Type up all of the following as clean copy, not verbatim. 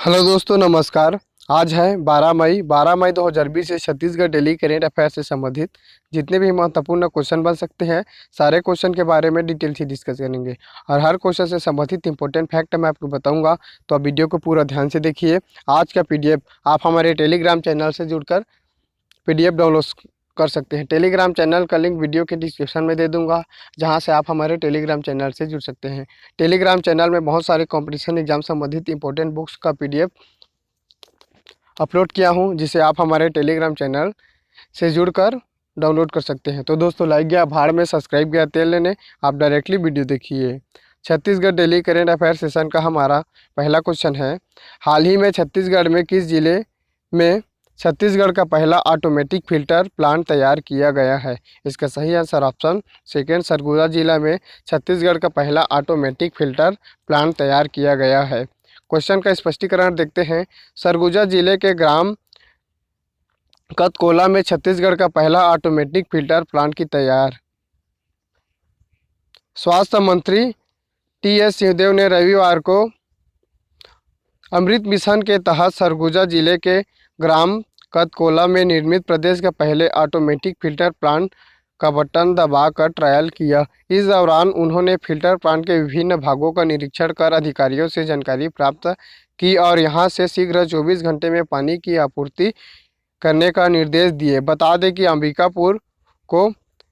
Hello दोस्तों, नमस्कार। आज है 12 मई 2020 से छत्तीसगढ़ डेली करेंट अफेयर से संबंधित जितने भी महत्वपूर्ण क्वेश्चन बन सकते हैं, सारे क्वेश्चन के बारे में डिटेल से डिस्कस करेंगे। और हर क्वेश्चन से संबंधित इंपॉर्टेंट फैक्ट मैं आपको बताऊंगा, तो आप वीडियो को पूरा ध्यान से देखिए। आज का पीडीएफ आप हमारे टेलीग्राम चैनल से जुड़कर पीडीएफ डाउनलोड कर सकते हैं। टेलीग्राम चैनल का लिंक वीडियो के डिस्क्रिप्शन में दे दूंगा, जहां से आप हमारे टेलीग्राम चैनल से जुड़ सकते हैं। टेलीग्राम चैनल में बहुत सारे कॉम्पिटिशन एग्जाम संबंधित इंपॉर्टेंट बुक्स का पीडीएफ अपलोड किया हूं, जिसे आप हमारे टेलीग्राम चैनल से जुड़कर डाउनलोड कर सकते हैं। तो दोस्तों, लाइक गया भाड़ में, सब्सक्राइब गया तेल लेने, आप डायरेक्टली वीडियो देखिए। Chhattisgarh daily current affair session का हमारा पहला क्वेश्चन है, हाल ही में छत्तीसगढ़ में किस जिले में छत्तीसगढ़ का पहला ऑटोमेटिक फिल्टर प्लांट तैयार किया गया है? इसका सही आंसर ऑप्शन सेकेंड, सरगुजा जिला में छत्तीसगढ़ का पहला ऑटोमेटिक फिल्टर प्लांट तैयार किया गया है। क्वेश्चन का स्पष्टीकरण देखते हैं। सरगुजा जिले के ग्राम कतकोला में छत्तीसगढ़ का पहला ऑटोमेटिक फिल्टर प्लांट की तैयार। स्वास्थ्य मंत्री टी.एस. सिंहदेव ने रविवार को अमृत मिशन के तहत सरगुजा जिले के ग्राम कतकोला में निर्मित प्रदेश का पहले ऑटोमेटिक फिल्टर प्लांट का बटन दबाकर ट्रायल किया। इस दौरान उन्होंने फिल्टर प्लांट के विभिन्न भागों का निरीक्षण कर अधिकारियों से जानकारी प्राप्त की और यहां से शीघ्र 24 घंटे में पानी की आपूर्ति करने का निर्देश दिए। बता दें कि अंबिकापुर को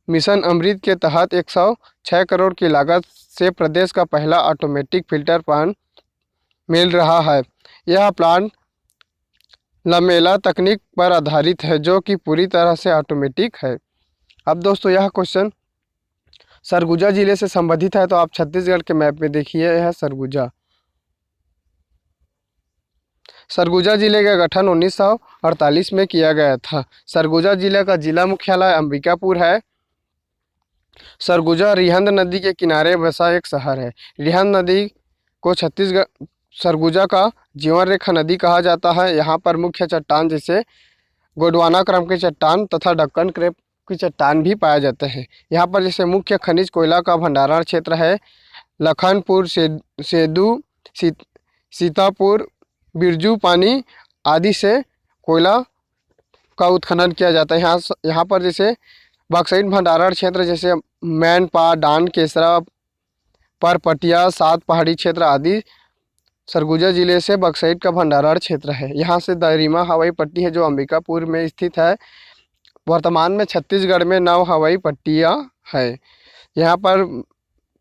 मिशन अमृत के तहत 106 करोड़ की लागत से प्रदेश का पहला ऑटोमेटिक फिल्टर प्लांट मिल रहा है। यह प्लांट लमेला तकनीक पर आधारित है, जो कि पूरी तरह से ऑटोमेटिक है। अब दोस्तों, यह क्वेश्चन सरगुजा जिले से संबंधित है, तो आप छत्तीसगढ़ के मैप में देखिए, यह सरगुजा सरगुजा जिले का गठन 1948 में किया गया था। सरगुजा जिले का जिला मुख्यालय अंबिकापुर है। सरगुजा रिहंद नदी के किनारे बसा एक शहर है। रिहंद नदी को छत्तीसगढ़ सरगुजा का जीवन रेखा नदी कहा जाता है। यहाँ पर मुख्य चट्टान जैसे गोंडवाना क्रम की चट्टान तथा दक्कन क्रेप की चट्टान भी पाए जाते हैं। यहाँ पर जैसे मुख्य खनिज कोयला का भंडारण क्षेत्र है। लखनपुर, सेदू, सीतापुर, बिरजू पानी आदि से कोयला का उत्खनन किया जाता है। यहाँ पर जैसे बक्सइट भंडारण क्षेत्र जैसे मैनपा, डांड, केसरा, परपटिया, सात पहाड़ी क्षेत्र आदि सरगुजा जिले से बक्सइट का भंडारण क्षेत्र है। यहाँ से दरिमा हवाई पट्टी है, जो अंबिकापुर में स्थित है। वर्तमान में छत्तीसगढ़ में 9 हवाई पट्टियाँ है। यहाँ पर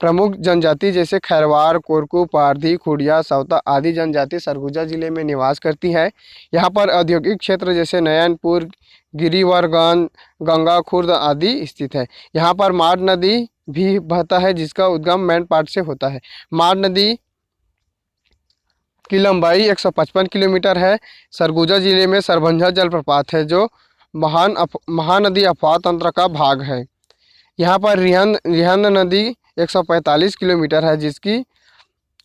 प्रमुख जनजाति जैसे खैरवार, कोरकू, पारधी, खुड़िया, सौता आदि जनजाति सरगुजा जिले में निवास करती है। यहाँ पर औद्योगिक क्षेत्र जैसे नयनपुर, गिरिवरगंज, गंगा खुर्द आदि स्थित है। यहाँ पर माड नदी भी बहता है, जिसका उद्गम मैनपाट से होता है। माड नदी की लंबाई 155 किलोमीटर है। सरगुजा जिले में सरभंजा जलप्रपात है, जो महानदी अफवाह तंत्र का भाग है। यहाँ पर रिहंद नदी 145 किलोमीटर है, जिसकी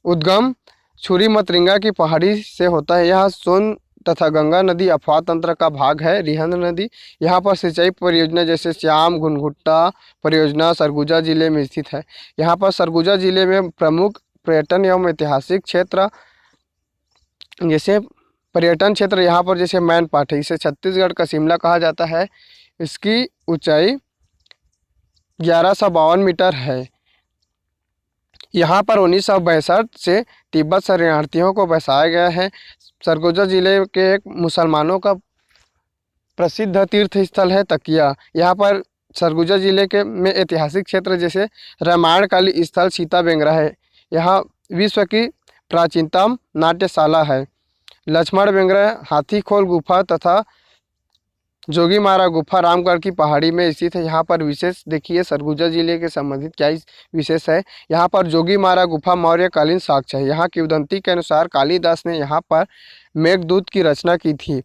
उद्गम छुरी मतरिंगा की पहाड़ी से होता है। यह सोन तथा गंगा नदी अफवाह तंत्र का भाग है। रिहंद नदी यहाँ पर सिंचाई परियोजना जैसे श्याम घुनघुट्टा परियोजना सरगुजा जिले में स्थित है। यहाँ पर सरगुजा जिले में प्रमुख पर्यटन एवं ऐतिहासिक क्षेत्र जैसे पर्यटन क्षेत्र यहाँ पर जैसे मैनपाट है, इसे छत्तीसगढ़ का शिमला कहा जाता है। इसकी ऊंचाई 1152 मीटर है। यहाँ पर 1962 से तिब्बत शरणार्थियों को बसाया गया है। सरगुजा जिले के एक मुसलमानों का प्रसिद्ध तीर्थ स्थल है तकिया। यहाँ पर सरगुजा जिले के में ऐतिहासिक क्षेत्र जैसे रामायणकाली स्थल सीता बेंगरा है। यहाँ विश्व की प्राचीनतम नाट्यशाला है। लक्ष्मण बेंगरा हाथी खोल गुफा तथा जोगीमारा गुफा रामगढ़ की पहाड़ी में स्थित है। यहाँ पर विशेष देखिए, सरगुजा जिले के संबंधित क्या विशेष है। यहाँ पर जोगीमारा गुफा मौर्यकालीन साक्ष्य है। यहाँ की उदंती के अनुसार कालिदास ने यहाँ पर मेघदूत की रचना की थी।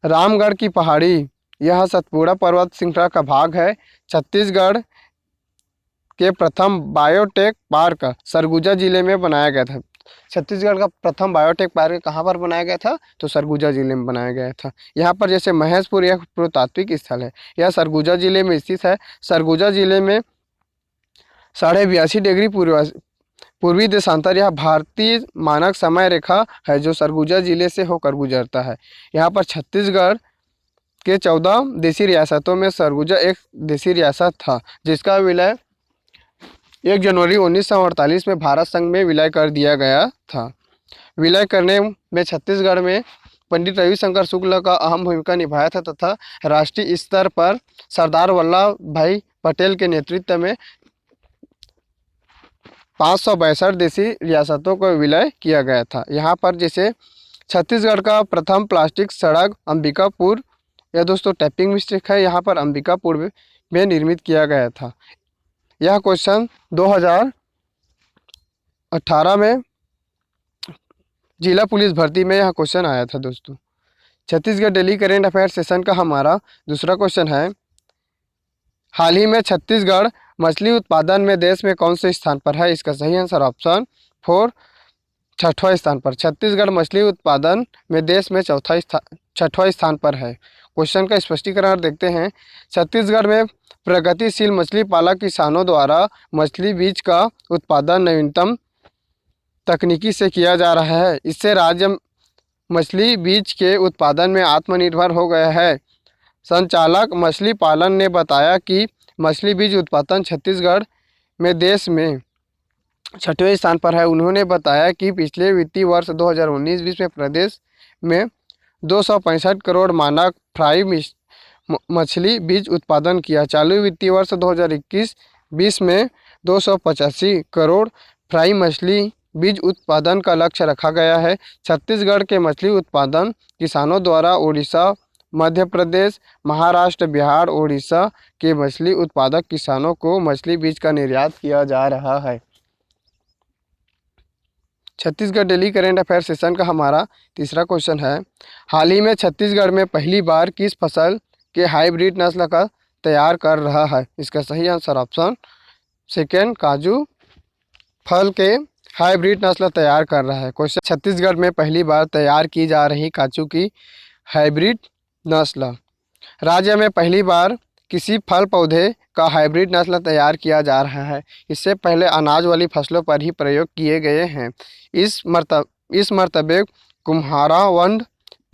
रामगढ़ की पहाड़ी, यह सतपुड़ा पर्वत श्रृंखला का भाग है। छत्तीसगढ़ के प्रथम बायोटेक पार्क सरगुजा जिले में बनाया गया था। छत्तीसगढ़ का प्रथम बायोटेक पार्क कहाँ पर बनाया गया था? तो सरगुजा जिले में बनाया गया था। यहाँ पर जैसे महेशपुर यह पुरातात्विक स्थल है, यह सरगुजा जिले में स्थित है। सरगुजा जिले में 82.5 डिग्री पूर्वी देशांतर यह भारतीय मानक समय रेखा है जो सरगुजा जिले से होकर गुजरता है। यहाँ पर छत्तीसगढ़ के 14 देशी रियासतों में सरगुजा एक देशी रियासत था, जिसका विलय 1 जनवरी 1948 में भारत संघ में विलय कर दिया गया था। विलय करने में छत्तीसगढ़ में पंडित रविशंकर शुक्ल का अहम भूमिका निभाया था तथा राष्ट्रीय स्तर पर सरदार वल्लभ भाई पटेल के नेतृत्व में 562 देशी रियासतों को विलय किया गया था। यहाँ पर जैसे छत्तीसगढ़ का प्रथम प्लास्टिक सड़क अंबिकापुर, यह दोस्तों टाइपिंग मिस्टेक है, यहाँ पर अंबिकापुर में निर्मित किया गया था। यह क्वेश्चन 2018 में जिला पुलिस भर्ती में यह क्वेश्चन आया था दोस्तों। Chhattisgarh daily current affair session का हमारा दूसरा क्वेश्चन है, हाल ही में छत्तीसगढ़ मछली उत्पादन में देश में कौन से स्थान पर है? इसका सही आंसर ऑप्शन 4 छठवां स्थान पर। छत्तीसगढ़ मछली उत्पादन में देश में छठवां स्थान पर है। क्वेश्चन का स्पष्टीकरण देखते हैं। छत्तीसगढ़ में प्रगतिशील मछली पालक किसानों द्वारा मछली बीज का उत्पादन नवीनतम तकनीकी से किया जा रहा है। इससे राज्य मछली बीज के उत्पादन में आत्मनिर्भर हो गया है। संचालक मछली पालन ने बताया कि मछली बीज उत्पादन छत्तीसगढ़ में देश में छठवें स्थान पर है। उन्होंने बताया कि पिछले वित्तीय वर्ष 2019-20 में प्रदेश में 265 करोड़ मानक फ्राई मछली बीज उत्पादन किया। चालू वित्तीय वर्ष 2021-20 में 285 करोड़ फ्राई मछली बीज उत्पादन का लक्ष्य रखा गया है। छत्तीसगढ़ के मछली उत्पादन किसानों द्वारा उड़ीसा, मध्य प्रदेश, महाराष्ट्र, बिहार, उड़ीसा के मछली उत्पादक किसानों को मछली बीज का निर्यात किया जा रहा है। Chhattisgarh daily current affair session का हमारा तीसरा क्वेश्चन है, हाल ही में छत्तीसगढ़ में पहली बार किस फसल के हाइब्रिड नस्ल का तैयार कर रहा है? इसका सही आंसर ऑप्शन सेकेंड काजू फल के हाइब्रिड नस्ल तैयार कर रहा है। क्वेश्चन, छत्तीसगढ़ में पहली बार तैयार की जा रही काजू की हाइब्रिड नस्ल। राज्य में पहली बार किसी फल पौधे का हाइब्रिड नस्ल तैयार किया जा रहा है। इससे पहले अनाज वाली फसलों पर ही प्रयोग किए गए हैं। इस मर्तबे कुम्हारावन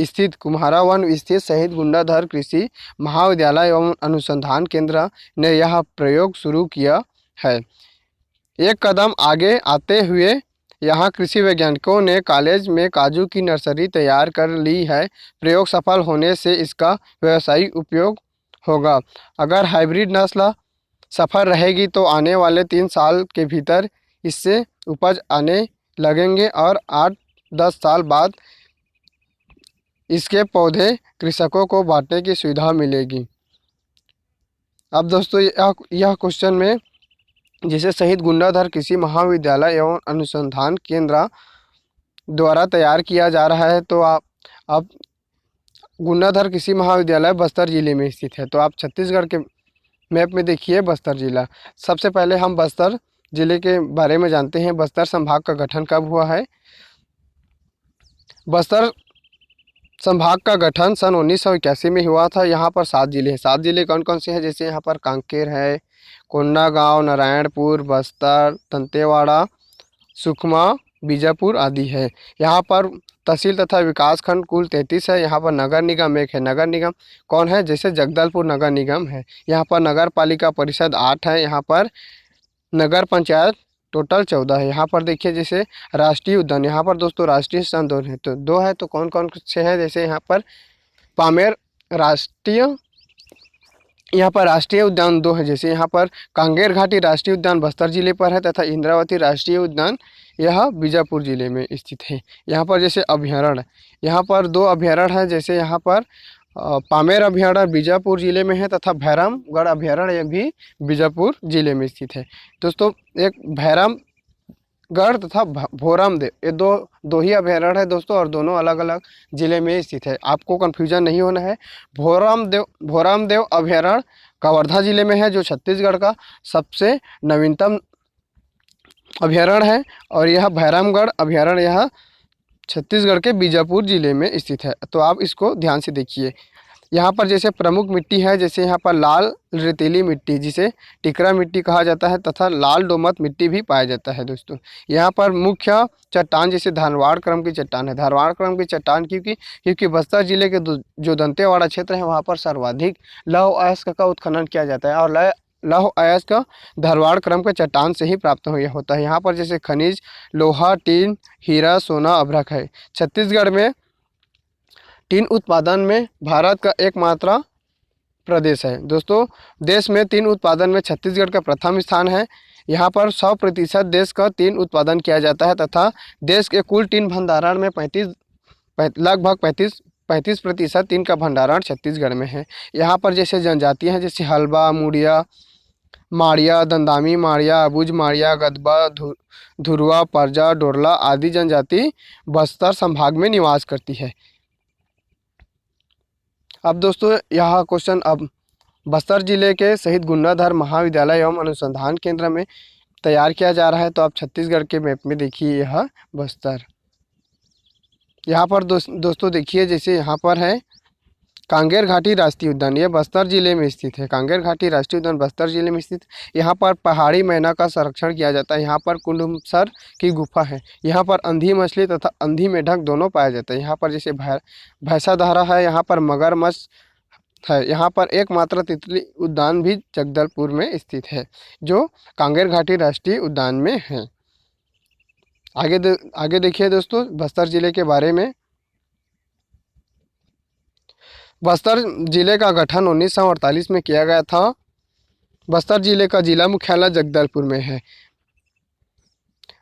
स्थित शहीद गुंडाधर कृषि महाविद्यालय एवं अनुसंधान केंद्र ने यह प्रयोग शुरू किया है। एक कदम आगे आते हुए यहाँ कृषि वैज्ञानिकों ने कॉलेज में काजू की नर्सरी तैयार कर ली है। प्रयोग सफल होने से इसका व्यावसायिक उपयोग होगा। अगर हाइब्रिड नस्ल सफल रहेगी तो आने वाले 3 साल के भीतर इससे उपज आने लगेंगे और 8-10 साल बाद इसके पौधे कृषकों को बांटने की सुविधा मिलेगी। अब दोस्तों यह क्वेश्चन में जिसे शहीद गुंडाधर कृषि महाविद्यालय एवं अनुसंधान केंद्र द्वारा तैयार किया जा रहा है, तो आप गुंडाधर कृषि महाविद्यालय बस्तर जिले में स्थित है। तो आप छत्तीसगढ़ के मैप में देखिए बस्तर जिला। सबसे पहले हम बस्तर जिले के बारे में जानते हैं। बस्तर संभाग का गठन कब हुआ है? बस्तर संभाग का गठन सन 1981 में हुआ था। यहाँ पर 7 जिले हैं। 7 जिले कौन कौन से हैं? जैसे यहाँ पर कांकेर है, कोंडागांव, नारायणपुर, बस्तर, दंतेवाड़ा, सुकमा, बीजापुर आदि है। यहाँ पर तहसील तथा विकास खंड कुल 33 है। यहाँ पर नगर निगम एक है। नगर निगम कौन है? जैसे जगदलपुर नगर निगम है। यहाँ पर नगर पालिका परिषद 8 है। यहाँ पर नगर पंचायत टोटल 14 है। यहाँ पर देखिए जैसे राष्ट्रीय उद्यान, यहाँ पर दोस्तों राष्ट्रीय उद्यान 2 है। तो 2 है तो कौन कौन से है? जैसे यहाँ पर पामेर राष्ट्रीय, यहाँ पर राष्ट्रीय उद्यान 2 है। जैसे यहाँ पर कांगेर घाटी राष्ट्रीय उद्यान बस्तर जिले पर है तथा इंद्रावती राष्ट्रीय उद्यान यह बीजापुर जिले में स्थित है। यहाँ पर जैसे अभ्यारण्य, यहाँ पर 2 अभ्यारण्य है। जैसे यहाँ पर पामेर अभ्यारण्य बीजापुर जिले में है तथा भैरमगढ़ अभ्यारण्य भी बीजापुर जिले में स्थित है। दोस्तों एक भैरमगढ़ तथा भोरमदेव, ये दो ही अभ्यारण्य है दोस्तों, और दोनों अलग अलग जिले में स्थित है। आपको कन्फ्यूजन नहीं होना है। भोरमदेव अभ्यारण्य कवर्धा जिले में है, जो छत्तीसगढ़ का सबसे नवीनतम अभ्यारण्य है, और यह भैरमगढ़ अभ्यारण्य यह छत्तीसगढ़ के बीजापुर जिले में स्थित है। तो आप इसको ध्यान से देखिए। यहाँ पर जैसे प्रमुख मिट्टी है, जैसे यहाँ पर लाल रेतीली मिट्टी जिसे टिकरा मिट्टी कहा जाता है तथा लाल दोमट मिट्टी भी पाया जाता है दोस्तों। यहाँ पर मुख्य चट्टान जैसे धारवाड़ क्रम की चट्टान है, धारवाड़ क्रम की चट्टान क्योंकि बस्तर जिले के जो दंतेवाड़ा क्षेत्र है वहाँ पर सर्वाधिक लौह अयस्क का उत्खनन किया जाता है और लौह अयस्क धारवाड़ क्रम के चट्टान से ही प्राप्त होता है। यहाँ पर जैसे खनिज लोहा, टीन, हीरा, सोना, अभ्रक है। छत्तीसगढ़ में टीन उत्पादन में भारत का एकमात्र प्रदेश है दोस्तों। देश में टीन उत्पादन में छत्तीसगढ़ का प्रथम स्थान है। यहाँ पर 100% देश का टीन उत्पादन किया जाता है तथा देश के कुल टीन भंडारण में लगभग 35% टीन का भंडारण छत्तीसगढ़ में है। यहाँ पर जैसे जनजातियाँ हैं जैसे हल्बा, मुड़िया, माड़िया, दंदामी माड़िया, अबुझ माड़िया, गदबा, धुरवा, परजा, डोरला आदि जनजाति बस्तर संभाग में निवास करती है। अब दोस्तों यह क्वेश्चन अब बस्तर जिले के शहीद गुन्नाधर महाविद्यालय एवं अनुसंधान केंद्र में तैयार किया जा रहा है। तो आप छत्तीसगढ़ के मैप में देखिए यह बस्तर, यहाँ पर दोस्तों देखिए जैसे यहाँ पर है कांगेर घाटी राष्ट्रीय उद्यान, यह बस्तर जिले में स्थित है। कांगेर घाटी राष्ट्रीय उद्यान बस्तर जिले में स्थित। यहाँ पर पहाड़ी मैना का संरक्षण किया जाता है। यहाँ पर कुंडुमसर की गुफा है। यहाँ पर अंधी मछली तथा अंधी मेढक दोनों पाया जाता है। यहाँ पर जैसे भैंसाधारा है, यहाँ पर मगरमच्छ है। यहाँ पर एकमात्र तितली उद्यान भी जगदलपुर में स्थित है जो कांगेर घाटी राष्ट्रीय उद्यान में है। आगे देखिए दोस्तों बस्तर जिले के बारे में। बस्तर जिले का गठन 1948 में किया गया था। बस्तर जिले का जिला मुख्यालय जगदलपुर में है।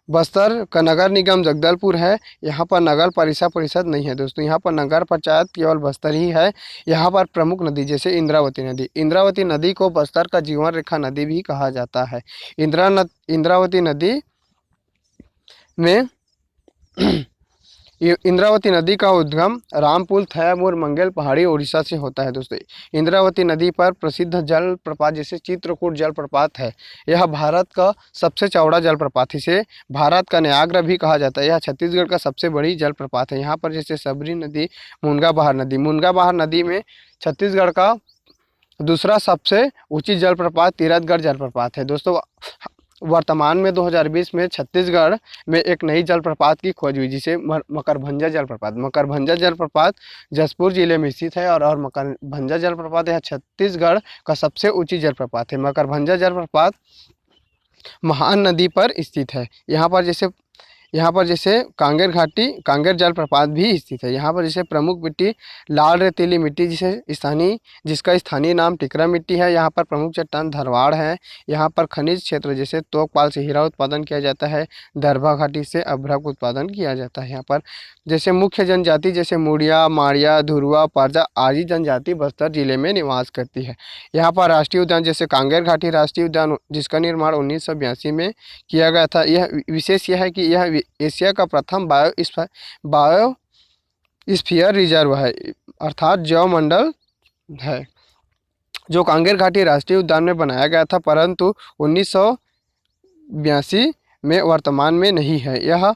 बस्तर का नगर निगम जगदलपुर है। यहाँ पर नगर परिषद नहीं है दोस्तों। यहाँ पर नगर पंचायत केवल बस्तर ही है। यहाँ पर प्रमुख नदी जैसे इंद्रावती नदी को बस्तर का जीवन रेखा नदी भी कहा जाता है। इंद्रावती नदी में इंद्रावती नदी का उद्गम रामपुल, थयामूर, मंगेल पहाड़ी उड़ीसा से होता है दोस्तों। इंद्रावती नदी पर प्रसिद्ध जलप्रपात जैसे चित्रकूट जलप्रपात है। यह भारत का सबसे चौड़ा जलप्रपात है। इसे भारत का न्यायाग्र भी कहा जाता है। यह छत्तीसगढ़ का सबसे बड़ी जलप्रपात है। यहाँ पर जैसे सबरी नदी, मुनगा बहार नदी में छत्तीसगढ़ का दूसरा सबसे ऊंची जलप्रपात तीरथगढ़ जलप्रपात है दोस्तों। वर्तमान में 2020 में छत्तीसगढ़ में एक नई जलप्रपात की खोज हुई जिसे मकरभंजा जलप्रपात जसपुर जिले में स्थित है और मकरभंजा जलप्रपात यह छत्तीसगढ़ का सबसे ऊंची जलप्रपात है। मकरभंजा जलप्रपात महान नदी पर स्थित है। यहाँ पर जैसे कांगेर जलप्रपात भी स्थित है। यहाँ पर जैसे प्रमुख मिट्टी लाल रेतीली मिट्टी जिसका स्थानीय नाम टिकरा मिट्टी है। यहाँ पर प्रमुख चट्टान धरवाड़ है। यहाँ पर खनिज क्षेत्र जैसे तोकपाल से हीरा उत्पादन किया जाता है। दरभा घाटी से अभ्रक उत्पादन किया जाता है। यहाँ पर जैसे मुख्य जनजाति जैसे मुड़िया, माड़िया, धुरवा, परजा आदि जनजाति बस्तर जिले में निवास करती है। यहाँ पर राष्ट्रीय उद्यान जैसे कांगेर घाटी राष्ट्रीय उद्यान जिसका निर्माण 1982 में किया गया था। यह विशेष यह है कि यह एशिया का प्रथम बायोस्फीयर रिजर्व है अर्थात जैव मंडल है जो कांगेर घाटी राष्ट्रीय उद्यान में बनाया गया था परंतु 1982 में वर्तमान में नहीं है। यह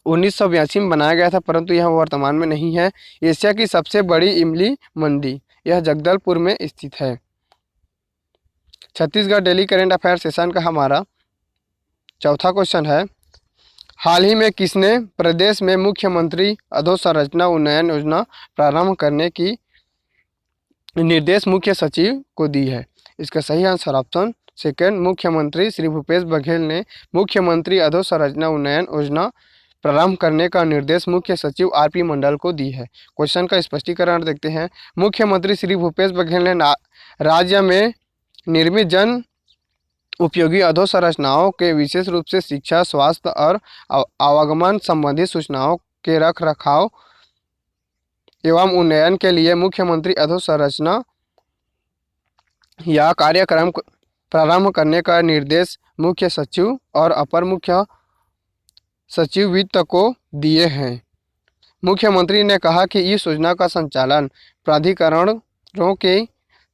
1982 में बनाया गया था परंतु यह वर्तमान में नहीं है। एशिया की सबसे बड़ी इमली मंडी यह जगदलपुर में स्थित है। Chhattisgarh daily current affair session का हमारा चौथा क्वेश्चन है, हाल ही में किसने प्रदेश में मुख्यमंत्री अधोसंरचना उन्नयन योजना प्रारंभ करने की निर्देश मुख्य सचिव को दी है? इसका सही आंसर ऑप्शन सेकंड, मुख्यमंत्री श्री भूपेश बघेल ने मुख्यमंत्री अधोसंरचना उन्नयन योजना प्रारंभ करने का निर्देश मुख्य सचिव आरपी मंडल को दी है। क्वेश्चन का स्पष्टीकरण देखते हैं। मुख्यमंत्री श्री भूपेश बघेल ने राज्य में निर्मित जन उपयोगी अधोसंरचनाओं के विशेष रूप से शिक्षा, स्वास्थ्य और आवागमन संबंधी सूचनाओं के रख रखाव एवं उन्नयन के लिए मुख्यमंत्री अधोसंरचना या कार्यक्रम प्रारंभ करने का निर्देश मुख्य सचिव और अपर मुख्य सचिव वित्त को दिए हैं। मुख्यमंत्री ने कहा कि इस योजना का संचालन प्राधिकरणों के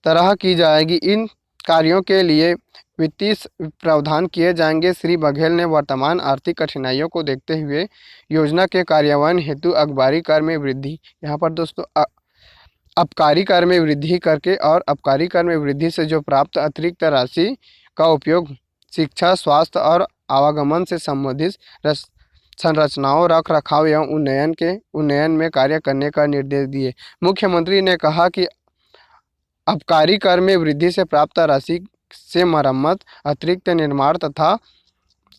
तरह की जाएगी। इन कार्यों के लिए वित्तीय प्रावधान किए जाएंगे। श्री बघेल ने वर्तमान आर्थिक कठिनाइयों को देखते हुए योजना के कार्यान्वयन हेतु अखबारी कर में वृद्धि, यहाँ पर दोस्तों आबकारी कर में वृद्धि करके और आबकारी कर में वृद्धि से जो प्राप्त अतिरिक्त राशि का उपयोग शिक्षा, स्वास्थ्य और आवागमन से संबंधित संरचनाओं, रख रखाव एवं उन्नयन में कार्य करने का निर्देश दिए। मुख्यमंत्री ने कहा कि आबकारी कर में वृद्धि से प्राप्त राशि से मरम्मत, अतिरिक्त निर्माण तथा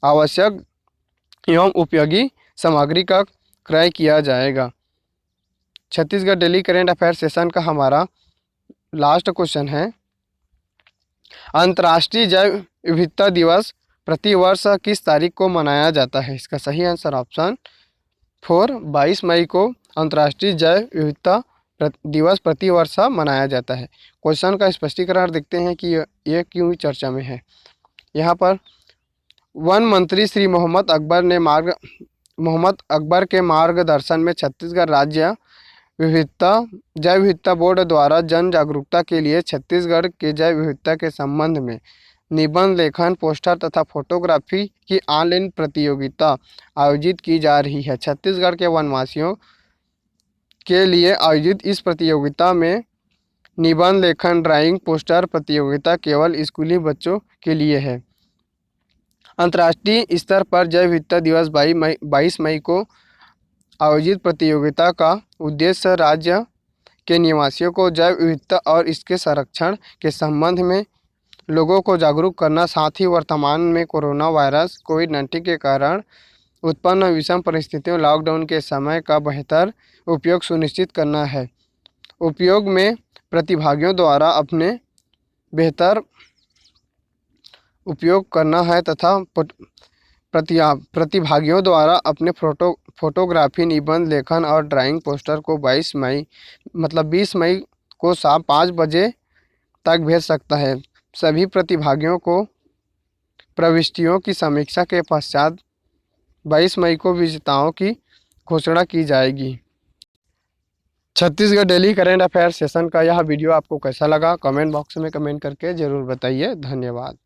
आवश्यक एवं उपयोगी सामग्री का क्रय किया जाएगा। Chhattisgarh daily current affair session का हमारा लास्ट क्वेश्चन है, अंतर्राष्ट्रीय जैव विविधता दिवस प्रतिवर्ष किस तारीख को मनाया जाता है? इसका सही आंसर ऑप्शन 4 22 मई को अंतर्राष्ट्रीय जैव विविधता दिवस प्रतिवर्ष मनाया जाता है। क्वेश्चन का स्पष्टीकरण देखते हैं कि ये क्यों चर्चा में है। यहाँ पर वन मंत्री श्री मोहम्मद अकबर के मार्गदर्शन में छत्तीसगढ़ राज्य जैव विविधता बोर्ड द्वारा जन जागरूकता के लिए छत्तीसगढ़ के जैव विविधता के संबंध में निबंध लेखन, पोस्टर तथा फोटोग्राफी की ऑनलाइन प्रतियोगिता आयोजित की जा रही है। छत्तीसगढ़ के वनवासियों के लिए आयोजित इस प्रतियोगिता में निबंध लेखन, ड्राइंग, पोस्टर प्रतियोगिता केवल स्कूली बच्चों के लिए है। अंतर्राष्ट्रीय स्तर पर जैव विविधता दिवस 22 मई को आयोजित प्रतियोगिता का उद्देश्य राज्य के निवासियों को जैव विविधता और इसके संरक्षण के संबंध में लोगों को जागरूक करना, साथ ही वर्तमान में कोरोना वायरस कोविड-19 के कारण उत्पन्न विषम परिस्थितियों, लॉकडाउन के समय का बेहतर उपयोग सुनिश्चित करना है। उपयोग में प्रतिभागियों द्वारा अपने बेहतर उपयोग करना है तथा प्रतिभागियों द्वारा अपने फोटोग्राफी, निबंध लेखन और ड्राइंग पोस्टर को 20 मई को शाम 5 बजे तक भेज सकता है। सभी प्रतिभागियों को प्रविष्टियों की समीक्षा के पश्चात 22 मई को विजेताओं की घोषणा की जाएगी। Chhattisgarh daily current affair session का यह वीडियो आपको कैसा लगा? कमेंट बॉक्स में कमेंट करके ज़रूर बताइए। धन्यवाद।